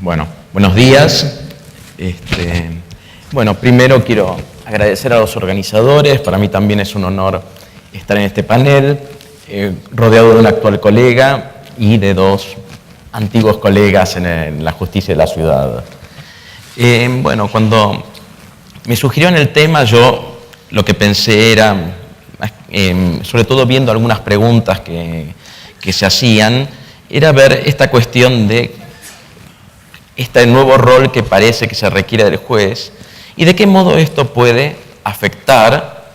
Bueno, buenos días. Bueno, primero quiero agradecer a los organizadores. Para mí también es un honor estar en este panel, rodeado de un actual colega y de dos antiguos colegas en la justicia de la ciudad. Bueno, cuando me sugirieron el tema, yo lo que pensé era, sobre todo viendo algunas preguntas que se hacían, era ver esta cuestión de este nuevo rol que parece que se requiere del juez y de qué modo esto puede afectar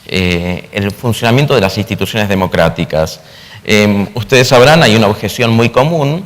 el funcionamiento de las instituciones democráticas. Ustedes sabrán, hay una objeción muy común,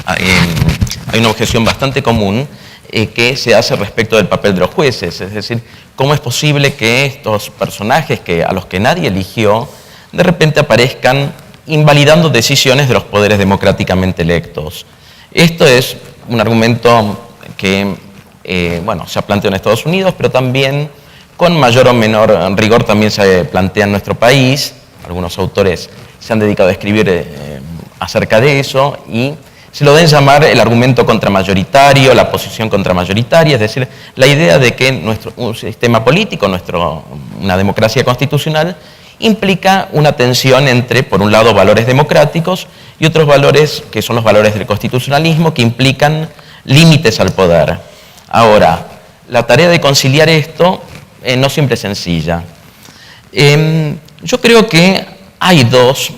hay una objeción bastante común que se hace respecto del papel de los jueces, es decir, cómo es posible que estos personajes a los que nadie eligió, de repente aparezcan invalidando decisiones de los poderes democráticamente electos. Esto es un argumento que se ha planteado en Estados Unidos, pero también con mayor o menor rigor también se plantea en nuestro país. Algunos autores se han dedicado a escribir acerca de eso y se lo deben llamar el argumento contramayoritario, la posición contramayoritaria, es decir, la idea de que un sistema político, una democracia constitucional, implica una tensión entre, por un lado, valores democráticos y otros valores que son los valores del constitucionalismo, que implican límites al poder. Ahora, la tarea de conciliar esto no siempre es sencilla. Yo creo que hay dos,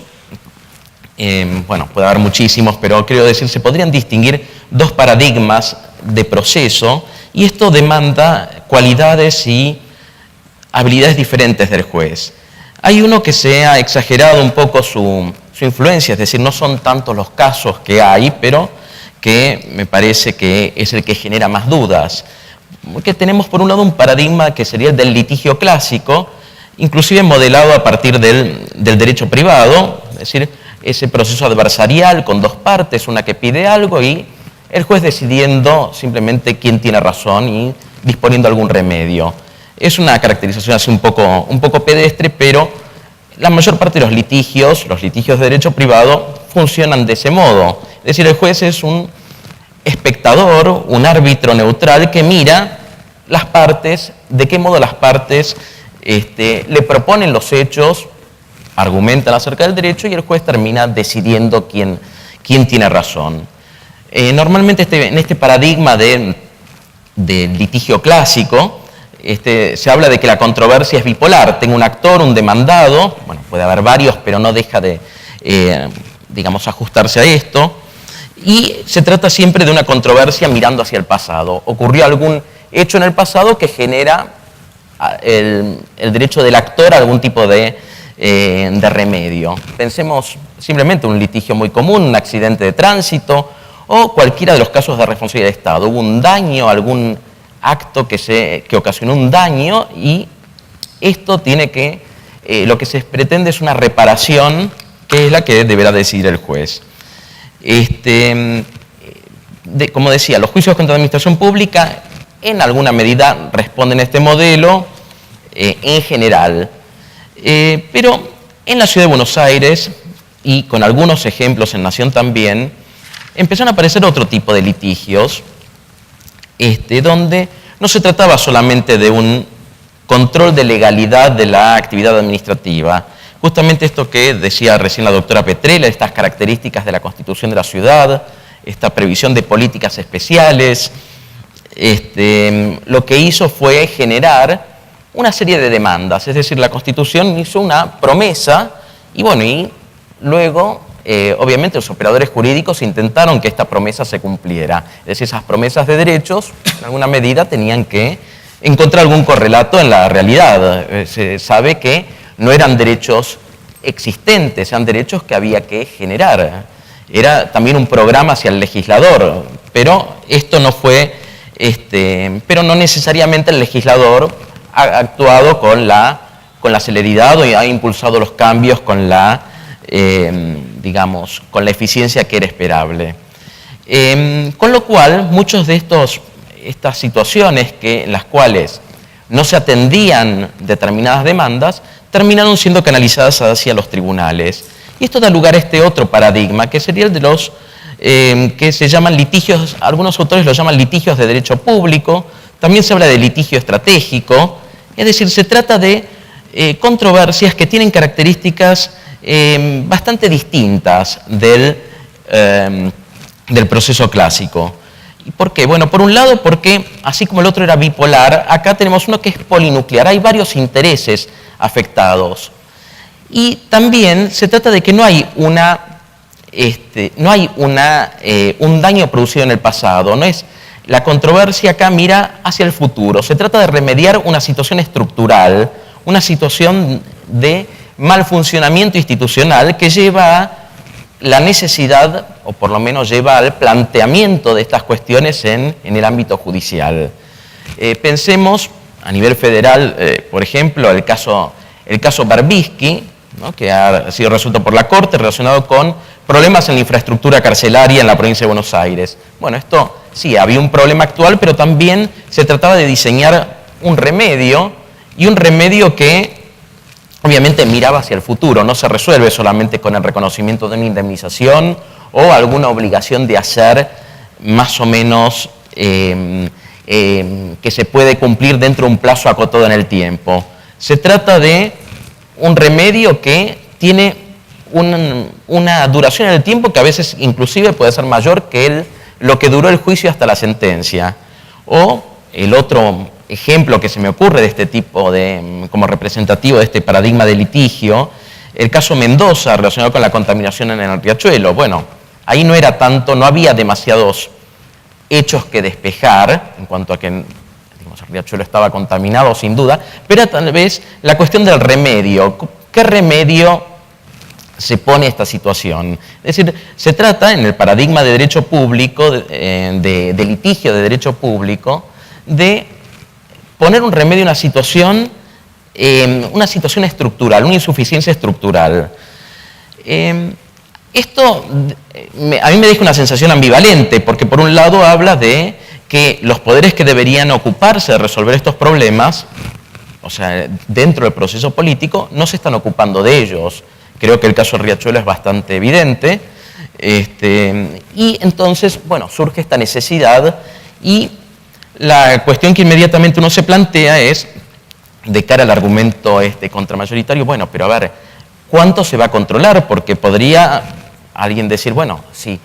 puede haber muchísimos, pero creo decir, se podrían distinguir dos paradigmas de proceso, y esto demanda cualidades y habilidades diferentes del juez. Hay uno que se ha exagerado un poco su influencia, es decir, no son tantos los casos que hay, pero que me parece que es el que genera más dudas. Porque tenemos por un lado un paradigma que sería el del litigio clásico, inclusive modelado a partir del derecho privado, es decir, ese proceso adversarial con dos partes, una que pide algo y el juez decidiendo simplemente quién tiene razón y disponiendo algún remedio. Es una caracterización así un poco pedestre, pero la mayor parte de los litigios de derecho privado funcionan de ese modo. Es decir, el juez es un espectador, un árbitro neutral que mira las partes, de qué modo las partes le proponen los hechos, argumentan acerca del derecho y el juez termina decidiendo quién tiene razón. Normalmente en este paradigma de litigio clásico, se habla de que la controversia es bipolar. Tengo un actor, un demandado, puede haber varios, pero no deja de, ajustarse a esto. Y se trata siempre de una controversia mirando hacia el pasado. Ocurrió algún hecho en el pasado que genera el derecho del actor a algún tipo de remedio. Pensemos simplemente en un litigio muy común, un accidente de tránsito o cualquiera de los casos de responsabilidad de Estado. Hubo un daño, algún acto que ocasionó un daño y esto lo que se pretende es una reparación que es la que deberá decidir el juez. Como decía, los juicios contra la administración pública en alguna medida responden a este modelo en general, pero en la ciudad de Buenos Aires y con algunos ejemplos en Nación también, empezaron a aparecer otro tipo de litigios donde no se trataba solamente de un control de legalidad de la actividad administrativa. Justamente esto que decía recién la doctora Petrella, estas características de la Constitución de la ciudad, esta previsión de políticas especiales, lo que hizo fue generar una serie de demandas. Es decir, la Constitución hizo una promesa y luego obviamente los operadores jurídicos intentaron que esta promesa se cumpliera. Es decir, esas promesas de derechos, en alguna medida, tenían que encontrar algún correlato en la realidad. Se sabe que no eran derechos existentes, eran derechos que había que generar. Era también un programa hacia el legislador, pero esto no fue, pero no necesariamente el legislador ha actuado con la celeridad o ha impulsado los cambios con la eficiencia que era esperable. Con lo cual, muchos de estas situaciones en las cuales no se atendían determinadas demandas, terminaron siendo canalizadas hacia los tribunales. Y esto da lugar a este otro paradigma, que sería el de los que se llaman litigios, algunos autores los llaman litigios de derecho público, también se habla de litigio estratégico, es decir, se trata de controversias que tienen características bastante distintas del proceso clásico. ¿Y por qué? Bueno, por un lado porque, así como el otro era bipolar, acá tenemos uno que es polinuclear, hay varios intereses afectados. Y también se trata de que no hay un daño producido en el pasado, no es la controversia acá mira hacia el futuro, se trata de remediar una situación estructural, una situación de mal funcionamiento institucional que lleva a la necesidad, o por lo menos lleva al planteamiento de estas cuestiones en el ámbito judicial. Pensemos a nivel federal, por ejemplo, el caso Berbisky, ¿no?, que ha sido resuelto por la Corte relacionado con problemas en la infraestructura carcelaria en la provincia de Buenos Aires. Bueno, esto sí, había un problema actual, pero también se trataba de diseñar un remedio, y un remedio que obviamente miraba hacia el futuro, no se resuelve solamente con el reconocimiento de una indemnización o alguna obligación de hacer más o menos que se puede cumplir dentro de un plazo acotado en el tiempo. Se trata de un remedio que tiene una duración en el tiempo que a veces inclusive puede ser mayor que lo que duró el juicio hasta la sentencia. O el otro ejemplo que se me ocurre de este tipo como representativo de este paradigma de litigio, el caso Mendoza relacionado con la contaminación en el riachuelo. Bueno, ahí no había demasiados hechos que despejar en cuanto a que el riachuelo estaba contaminado sin duda, pero tal vez la cuestión del remedio. ¿Qué remedio se pone esta situación? Es decir, se trata en el paradigma de derecho público, de litigio de derecho público, de poner un remedio a una situación estructural, una insuficiencia estructural. Esto a mí me deja una sensación ambivalente, porque por un lado habla de que los poderes que deberían ocuparse de resolver estos problemas, o sea, dentro del proceso político, no se están ocupando de ellos. Creo que el caso Riachuelo es bastante evidente, y entonces, bueno, surge esta necesidad, y la cuestión que inmediatamente uno se plantea es, de cara al argumento contramayoritario, bueno, pero a ver, ¿cuánto se va a controlar? Porque podría alguien decir, bueno, si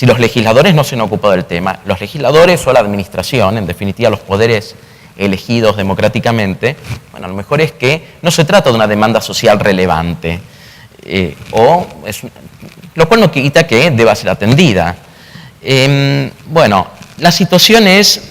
los legisladores no se han ocupado del tema, los legisladores o la administración, en definitiva los poderes elegidos democráticamente, bueno, a lo mejor es que no se trata de una demanda social relevante, lo cual no quita que deba ser atendida. Bueno, la situación es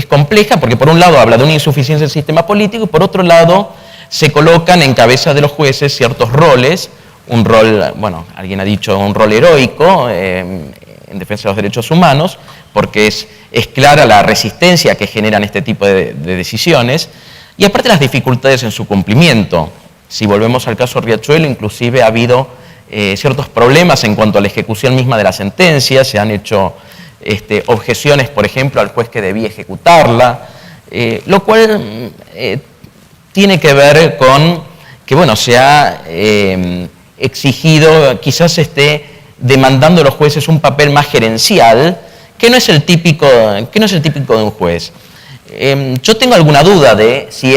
compleja porque por un lado habla de una insuficiencia del sistema político y por otro lado se colocan en cabeza de los jueces ciertos roles, un rol, bueno, alguien ha dicho un rol heroico en defensa de los derechos humanos, porque es clara la resistencia que generan este tipo de decisiones, y aparte las dificultades en su cumplimiento. Si volvemos al caso Riachuelo, inclusive ha habido ciertos problemas en cuanto a la ejecución misma de la sentencia, se han hecho objeciones, por ejemplo, al juez que debía ejecutarla, lo cual tiene que ver con que, bueno, se ha exigido, quizás esté demandando a los jueces un papel más gerencial, que no es el típico de un juez. Yo tengo alguna duda de si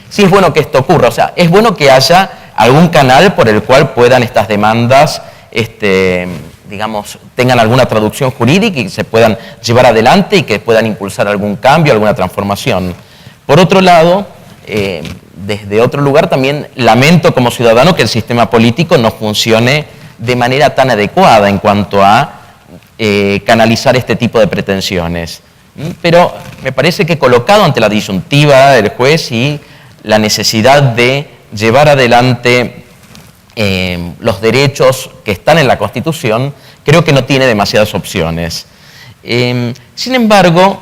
si es bueno que esto ocurra. O sea, es bueno que haya algún canal por el cual puedan estas demandas, digamos, tengan alguna traducción jurídica y se puedan llevar adelante y que puedan impulsar algún cambio, alguna transformación. Por otro lado, desde otro lugar también lamento como ciudadano que el sistema político no funcione de manera tan adecuada en cuanto a canalizar este tipo de pretensiones. Pero me parece que colocado ante la disyuntiva del juez y la necesidad de llevar adelante los derechos que están en la Constitución, creo que no tiene demasiadas opciones. Sin embargo,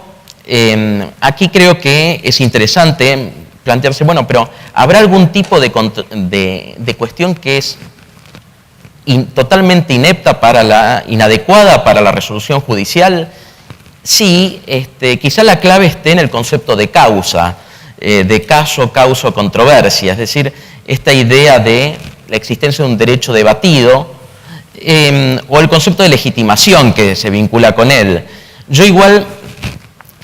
aquí creo que es interesante plantearse, bueno, pero ¿habrá algún tipo de cuestión que es totalmente inadecuada para la resolución judicial? Sí, quizá la clave esté en el concepto de causa, de caso, causa o controversia, es decir, esta idea de la existencia de un derecho debatido o el concepto de legitimación que se vincula con él. Yo igual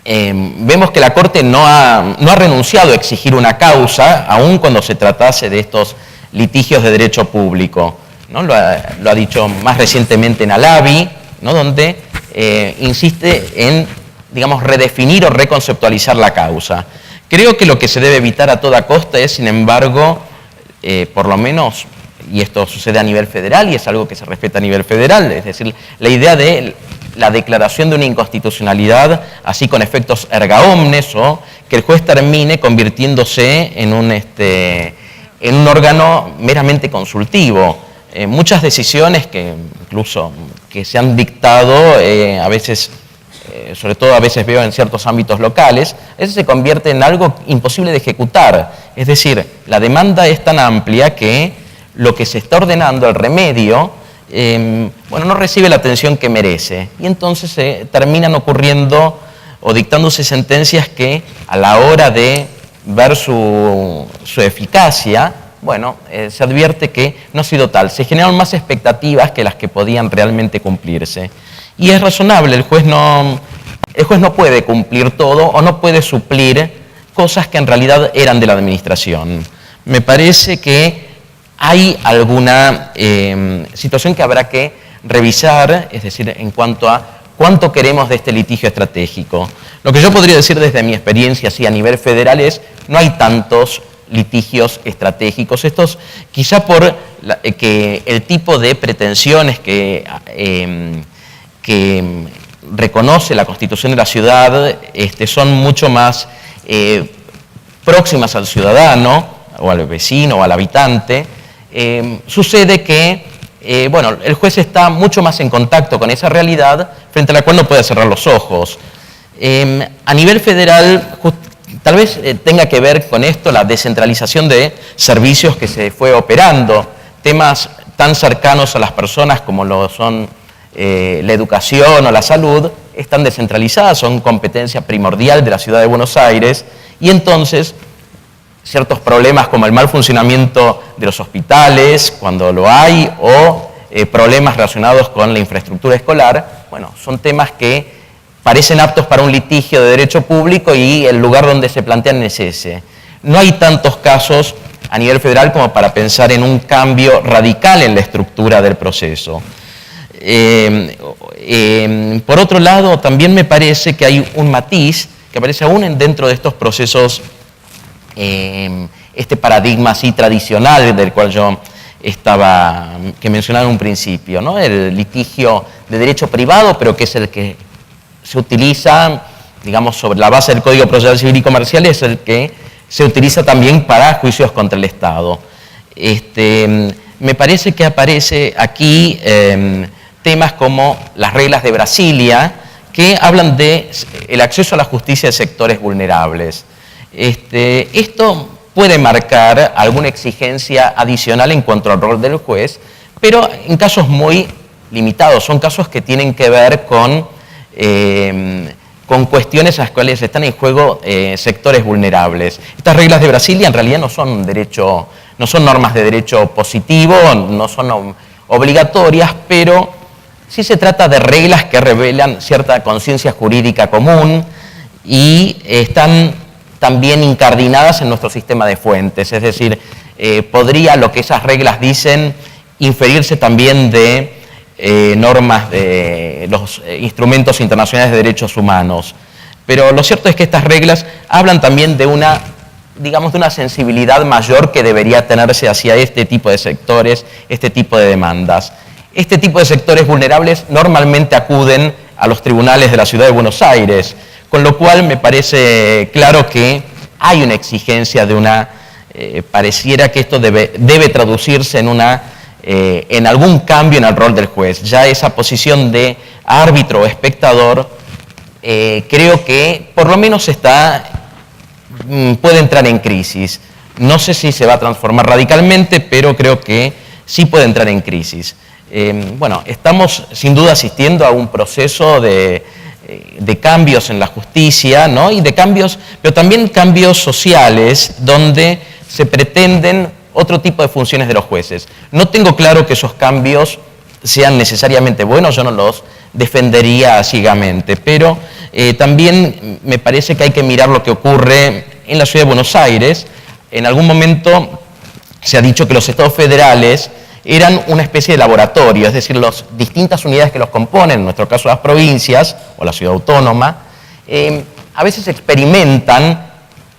vemos que la Corte no ha renunciado a exigir una causa, aun cuando se tratase de estos litigios de derecho público, ¿no? Lo ha dicho más recientemente en Alavi, ¿no? Donde insiste en, digamos, redefinir o reconceptualizar la causa. Creo que lo que se debe evitar a toda costa es, sin embargo, por lo menos, y esto sucede a nivel federal y es algo que se respeta a nivel federal, es decir, la idea de la declaración de una inconstitucionalidad así con efectos erga omnes, o que el juez termine convirtiéndose en un órgano meramente consultivo. Muchas decisiones que incluso que se han dictado a veces, sobre todo a veces veo en ciertos ámbitos locales, a veces se convierte en algo imposible de ejecutar. Es decir, la demanda es tan amplia que lo que se está ordenando, el remedio, no recibe la atención que merece. Y entonces terminan ocurriendo o dictándose sentencias que a la hora de ver su eficacia, se advierte que no ha sido tal. Se generan más expectativas que las que podían realmente cumplirse. Y es razonable, el juez no puede cumplir todo o no puede suplir cosas que en realidad eran de la administración. Me parece que hay alguna situación que habrá que revisar, es decir, en cuanto a cuánto queremos de este litigio estratégico. Lo que yo podría decir desde mi experiencia así a nivel federal es no hay tantos litigios estratégicos. Estos, quizá por que el tipo de pretensiones que reconoce la Constitución de la ciudad son mucho más próximas al ciudadano, o al vecino, o al habitante. Sucede que el juez está mucho más en contacto con esa realidad frente a la cual no puede cerrar los ojos. A nivel federal, tal vez tenga que ver con esto la descentralización de servicios que se fue operando, temas tan cercanos a las personas como lo son la educación o la salud, están descentralizadas, son competencia primordial de la ciudad de Buenos Aires, y entonces ciertos problemas como el mal funcionamiento de los hospitales, cuando lo hay, o problemas relacionados con la infraestructura escolar, son temas que parecen aptos para un litigio de derecho público y el lugar donde se plantean es ese. No hay tantos casos a nivel federal como para pensar en un cambio radical en la estructura del proceso. Por otro lado, también me parece que hay un matiz que aparece aún dentro de estos procesos, este paradigma así tradicional del cual yo que mencionaba en un principio, ¿no? El litigio de derecho privado, pero que es el que se utiliza, digamos, sobre la base del Código Procesal Civil y Comercial, es el que se utiliza también para juicios contra el Estado. Me parece que aparece aquí temas como las reglas de Brasilia, que hablan de el acceso a la justicia de sectores vulnerables. Esto puede marcar alguna exigencia adicional en cuanto al rol del juez, pero en casos muy limitados. Son casos que tienen que ver con cuestiones en las cuales están en juego sectores vulnerables. Estas reglas de Brasilia en realidad no son normas de derecho positivo, no son obligatorias, pero sí se trata de reglas que revelan cierta conciencia jurídica común y están también incardinadas en nuestro sistema de fuentes. Es decir, podría lo que esas reglas dicen inferirse también de normas de los instrumentos internacionales de derechos humanos. Pero lo cierto es que estas reglas hablan también de una sensibilidad mayor que debería tenerse hacia este tipo de sectores, este tipo de demandas. Este tipo de sectores vulnerables normalmente acuden a los tribunales de la ciudad de Buenos Aires, con lo cual me parece claro que hay una exigencia de pareciera que esto debe traducirse en algún cambio en el rol del juez. Ya esa posición de árbitro o espectador, creo que por lo menos puede entrar en crisis. No sé si se va a transformar radicalmente, pero creo que sí puede entrar en crisis. Estamos sin duda asistiendo a un proceso de cambios en la justicia, ¿no? Y de cambios, pero también cambios sociales, donde se pretenden otro tipo de funciones de los jueces. No tengo claro que esos cambios sean necesariamente buenos, yo no los defendería ciegamente, pero también me parece que hay que mirar lo que ocurre en la ciudad de Buenos Aires. En algún momento se ha dicho que los estados federales eran una especie de laboratorio, es decir, las distintas unidades que los componen, en nuestro caso las provincias o la ciudad autónoma, a veces experimentan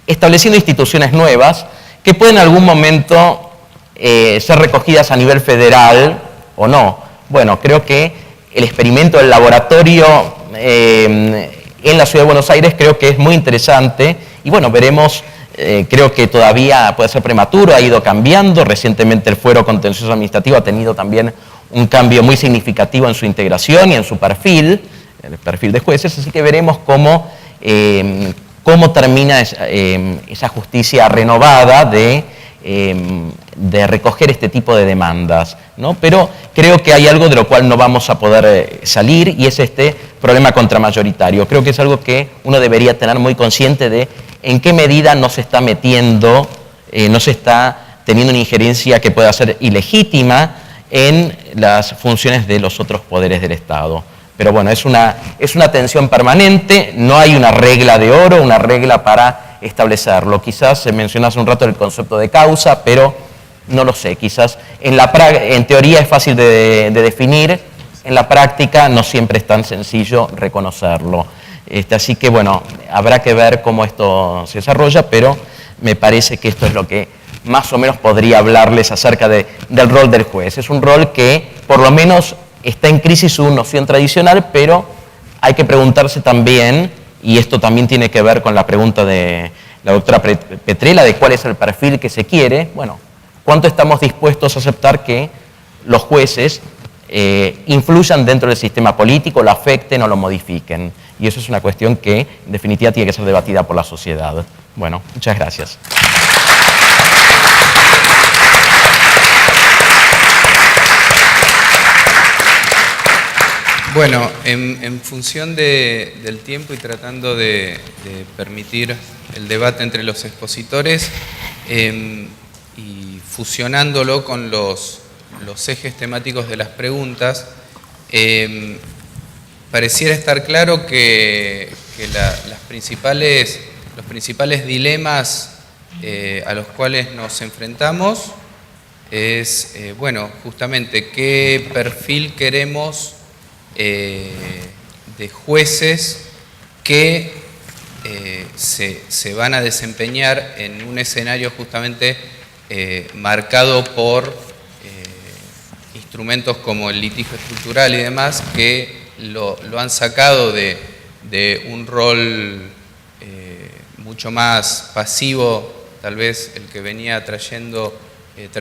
estableciendo instituciones nuevas que pueden en algún momento ser recogidas a nivel federal o no. Bueno, creo que el experimento del laboratorio en la ciudad de Buenos Aires creo que es muy interesante y bueno, veremos. Creo que todavía puede ser prematuro, ha ido cambiando. Recientemente el Fuero Contencioso Administrativo ha tenido también un cambio muy significativo en su integración y en su perfil, el perfil de jueces, así que veremos cómo termina esa justicia renovada de recoger este tipo de demandas, ¿no? Pero creo que hay algo de lo cual no vamos a poder salir y es este problema contramayoritario. Creo que es algo que uno debería tener muy consciente de en qué medida no se está metiendo, no se está teniendo una injerencia que pueda ser ilegítima en las funciones de los otros poderes del Estado. Pero bueno, es una tensión permanente, no hay una regla de oro, una regla para establecerlo. Quizás se mencionó hace un rato el concepto de causa, pero no lo sé. Quizás en teoría es fácil de definir, en la práctica no siempre es tan sencillo reconocerlo. Así que bueno, habrá que ver cómo esto se desarrolla, pero me parece que esto es lo que más o menos podría hablarles acerca del rol del juez. Es un rol que por lo menos está en crisis su noción tradicional, pero hay que preguntarse también, y esto también tiene que ver con la pregunta de la doctora Petrella, de cuál es el perfil que se quiere. Bueno, ¿cuánto estamos dispuestos a aceptar que los jueces influyan dentro del sistema político, lo afecten o lo modifiquen? Y eso es una cuestión que, en definitiva, tiene que ser debatida por la sociedad. Bueno, muchas gracias. Bueno, en función del tiempo y tratando de permitir el debate entre los expositores y fusionándolo con los ejes temáticos de las preguntas, pareciera estar claro que los principales dilemas a los cuales nos enfrentamos es, bueno, justamente qué perfil queremos de jueces que se van a desempeñar en un escenario justamente marcado por instrumentos como el litigio estructural y demás, que lo han sacado de un rol mucho más pasivo, tal vez el que venía trayendo